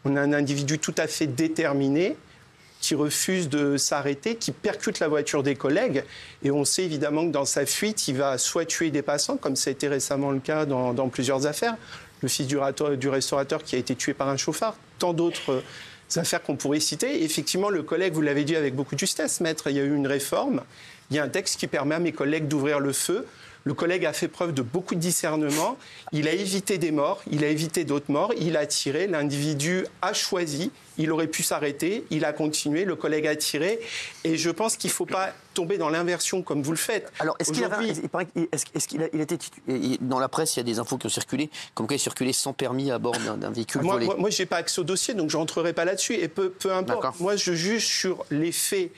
On a un individu tout à fait déterminé qui refuse de s'arrêter, qui percute la voiture des collègues. Et on sait évidemment que dans sa fuite, il va soit tuer des passants, comme ça a été récemment le cas dans plusieurs affaires. Le fils du restaurateur qui a été tué par un chauffard. Tant d'autres affaires qu'on pourrait citer. Et effectivement, le collègue, vous l'avez dit avec beaucoup de justesse, maître, il y a eu une réforme. Il y a un texte qui permet à mes collègues d'ouvrir le feu. Le collègue a fait preuve de beaucoup de discernement. Il a évité des morts, il a évité d'autres morts. Il a tiré, l'individu a choisi. Il aurait pu s'arrêter, il a continué, le collègue a tiré. Et je pense qu'il ne faut pas tomber dans l'inversion comme vous le faites. Alors, est-ce qu'il a été... Dans la presse, il y a des infos qui ont circulé, comme quoi il circulait sans permis à bord d'un véhicule volé. Moi, je n'ai pas accès au dossier, donc je ne rentrerai pas là-dessus. Et peu importe. Moi, je juge sur les faits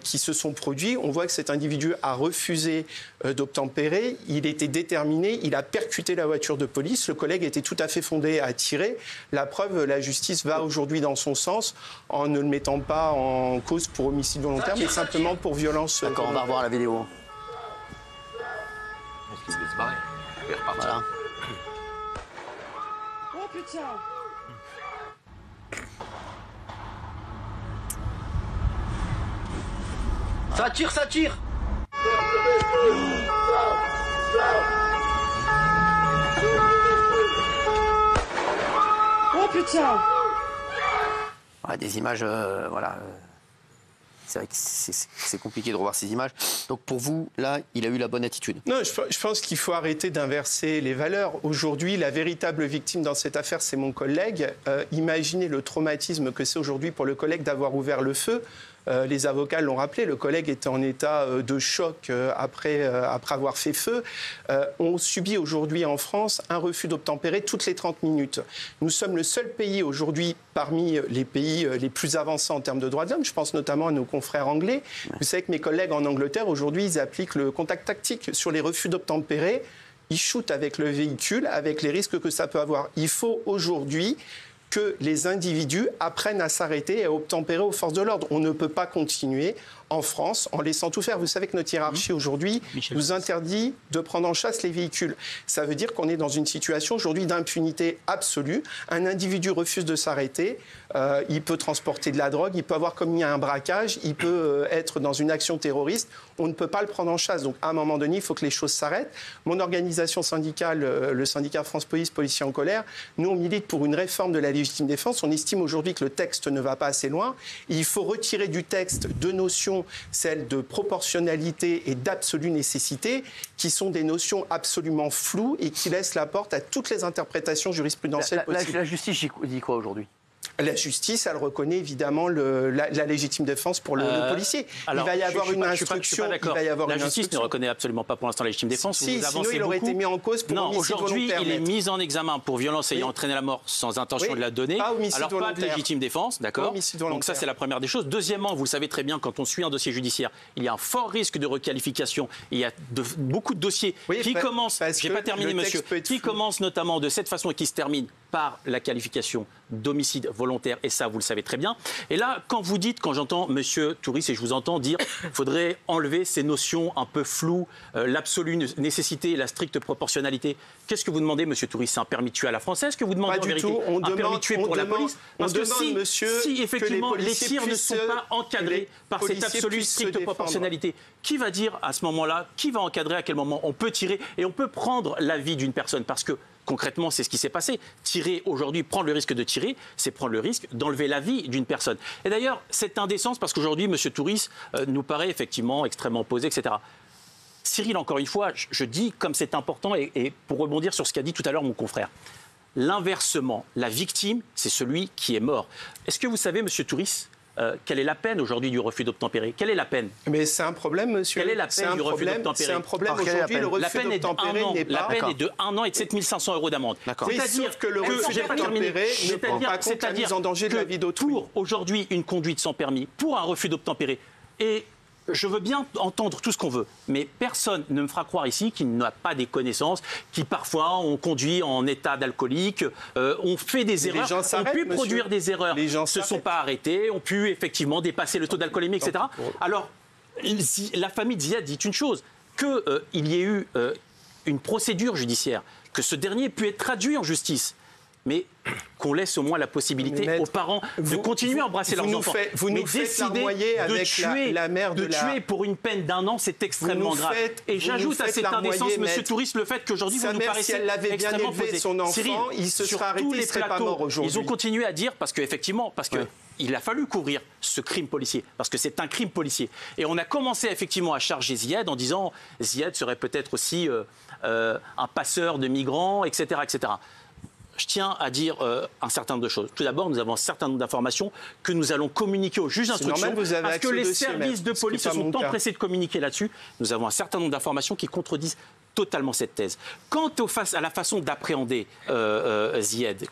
qui se sont produits. On voit que cet individu a refusé d'obtempérer. Il était déterminé. Il a percuté la voiture de police. Le collègue était tout à fait fondé à tirer. La preuve, la justice va aujourd'hui dans son sens en ne le mettant pas en cause pour homicide volontaire, mais simplement pour violence. D'accord, on va revoir la vidéo. Je pense qu'il se barrer. Il est reparti. Voilà. Oh putain! Ça tire, ça tire! Oh putain! Ouais, des images, voilà. C'est vrai que c'est compliqué de revoir ces images. Donc pour vous, là, il a eu la bonne attitude. Non, je pense qu'il faut arrêter d'inverser les valeurs. Aujourd'hui, la véritable victime dans cette affaire, c'est mon collègue. Imaginez le traumatisme que c'est aujourd'hui pour le collègue d'avoir ouvert le feu. Les avocats l'ont rappelé, le collègue était en état de choc après avoir fait feu. On subit aujourd'hui en France un refus d'obtempérer toutes les 30 minutes. Nous sommes le seul pays aujourd'hui parmi les pays les plus avancés en termes de droits de l'homme. Je pense notamment à nos confrères anglais. Vous savez que mes collègues en Angleterre, aujourd'hui, ils appliquent le contact tactique sur les refus d'obtempérer. Ils shootent avec le véhicule, avec les risques que ça peut avoir. Il faut aujourd'hui que les individus apprennent à s'arrêter et à obtempérer aux forces de l'ordre. On ne peut pas continuer en France en laissant tout faire. Vous savez que notre hiérarchie aujourd'hui nous interdit de prendre en chasse les véhicules. Ça veut dire qu'on est dans une situation aujourd'hui d'impunité absolue. Un individu refuse de s'arrêter, il peut transporter de la drogue, il peut avoir commis un braquage, il peut être dans une action terroriste. On ne peut pas le prendre en chasse. Donc à un moment donné, il faut que les choses s'arrêtent. Mon organisation syndicale, le syndicat France Police, Policiers en colère, nous on milite pour une réforme de la légitime défense. On estime aujourd'hui que le texte ne va pas assez loin. Il faut retirer du texte deux notions, celles de proportionnalité et d'absolue nécessité, qui sont des notions absolument floues et qui laissent la porte à toutes les interprétations jurisprudentielles possibles. La justice dit quoi aujourd'hui ? La justice, elle reconnaît évidemment la légitime défense pour le policier. Alors, il va y avoir une instruction. La justice ne reconnaît absolument pas pour l'instant la légitime défense. Si, sinon il aurait été mis en cause pour homicide volontaire. Aujourd'hui, il est mis en examen pour violence ayant entraîné la mort sans intention de la donner. Alors pas de légitime défense, d'accord. Donc ça, c'est la première des choses. Deuxièmement, vous le savez très bien, quand on suit un dossier judiciaire, il y a un fort risque de requalification. Il y a beaucoup de dossiers qui commencent, j'ai pas terminé monsieur, qui commencent notamment de cette façon et qui se terminent par la qualification d'homicide volontaire, et ça, vous le savez très bien. Et là, quand j'entends Monsieur Touris, et je vous entends dire qu'il faudrait enlever ces notions un peu floues, l'absolue nécessité et la stricte proportionnalité, qu'est-ce que vous demandez, Monsieur Touris? C'est un permis de tuer à la française? Est-ce que vous demandez en vérité un permis de tuer pour la police? Parce que si effectivement les tirs ne sont pas encadrés par cette absolue stricte proportionnalité, qui va dire à ce moment-là, qui va encadrer à quel moment on peut tirer et on peut prendre la vie d'une personne? Parce que concrètement, c'est ce qui s'est passé. Tirer aujourd'hui, prendre le risque de tirer, c'est prendre le risque d'enlever la vie d'une personne. Et d'ailleurs, cette indécence, parce qu'aujourd'hui, M. Touris nous paraît effectivement extrêmement posé, etc. Cyril, encore une fois, je dis comme c'est important, et pour rebondir sur ce qu'a dit tout à l'heure mon confrère, l'inversement, la victime, c'est celui qui est mort. Est-ce que vous savez, M. Touris, quelle est la peine aujourd'hui du refus d'obtempérer? Quelle est la peine? Mais c'est un problème, monsieur. Quelle est la peine du refus d'obtempérer? C'est un problème aujourd'hui, le refus d'obtempérer n'est pas... La peine est de 1 an et de 7 500 € d'amende. C'est-à-dire que le refus d'obtempérer ne prend pas compte la mise en danger de la vie d'autrui. Pour aujourd'hui une conduite sans permis, pour un refus d'obtempérer, et je veux bien entendre tout ce qu'on veut, mais personne ne me fera croire ici qu'il n'a pas des connaissances, qui parfois ont conduit en état d'alcoolique, ont fait des erreurs, ont pu produire des erreurs, ne se sont pas arrêtés, ont pu effectivement dépasser le taux d'alcoolémie, etc. Alors, la famille de Ziad dit une chose, qu'il y ait eu une procédure judiciaire, que ce dernier ait pu être traduit en justice. mais qu'on laisse au moins la possibilité aux parents de continuer à embrasser leurs enfants. Vous nous faites larmoyer avec la mère de tuer pour une peine d'1 an, c'est extrêmement grave. Et j'ajoute à cette indécence, Monsieur Touriste, le fait qu'aujourd'hui vous nous paraissez si elle l'avait bien élevé son enfant, Cyril, il se serait arrêté, il ne serait pas mort aujourd'hui. Ils ont continué à dire, parce qu'effectivement, il a fallu couvrir ce crime policier, parce que c'est un crime policier. Et on a commencé effectivement à charger Ziad en disant Ziad serait peut-être aussi un passeur de migrants, etc., etc. Je tiens à dire un certain nombre de choses. Tout d'abord, nous avons un certain nombre d'informations que nous allons communiquer au juge d'instruction parce que les services de police se sont empressés de communiquer là-dessus. Nous avons un certain nombre d'informations qui contredisent totalement cette thèse. Quant à la façon d'appréhender Ziad,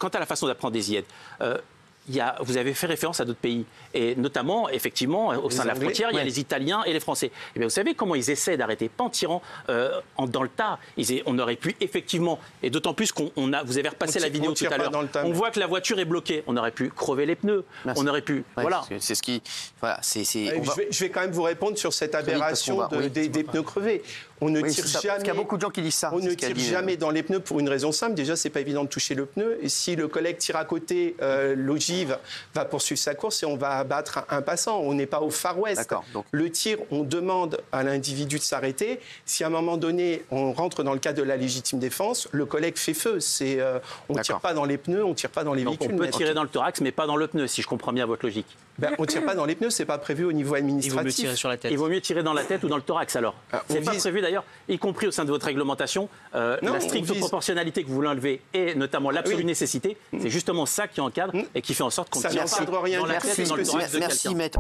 vous avez fait référence à d'autres pays, et notamment, effectivement, au sein de la frontière, il y a les Italiens et les Français. Et bien, vous savez comment ils essaient d'arrêter, pas en tirant dans le tas. On aurait pu, effectivement, et d'autant plus vous avez repassé la vidéo tout à l'heure, on voit que la voiture est bloquée. On aurait pu crever les pneus. Merci. On aurait pu... voilà. C'est ce qui... Voilà, je vais quand même vous répondre sur cette aberration des pneus crevés. On ne tire jamais. Parce qu'il y a beaucoup de gens qui disent ça. On ne tire jamais dans les pneus pour une raison simple. Déjà, c'est pas évident de toucher le pneu. Et si le collègue tire à côté, l'ogive va poursuivre sa course et on va abattre un passant. On n'est pas au Far West. Donc... Le tir, on demande à l'individu de s'arrêter. Si à un moment donné, on rentre dans le cadre de la légitime défense, le collègue fait feu. On ne tire pas dans les pneus, on ne tire pas dans les véhicules. On peut tirer dans le thorax, mais pas dans le pneu, si je comprends bien votre logique. On ne tire pas dans les pneus, c'est pas prévu au niveau administratif. Il vaut mieux tirer sur la tête. Il vaut mieux tirer dans la tête ou dans le thorax alors. C'est pas prévu d'ailleurs, y compris au sein de votre réglementation. La stricte proportionnalité que vous voulez enlever et notamment l'absolue nécessité, c'est justement ça qui encadre et qui fait en sorte qu'on ne tire pas dans la tête ou dans le thorax de quelqu'un. Merci, maître.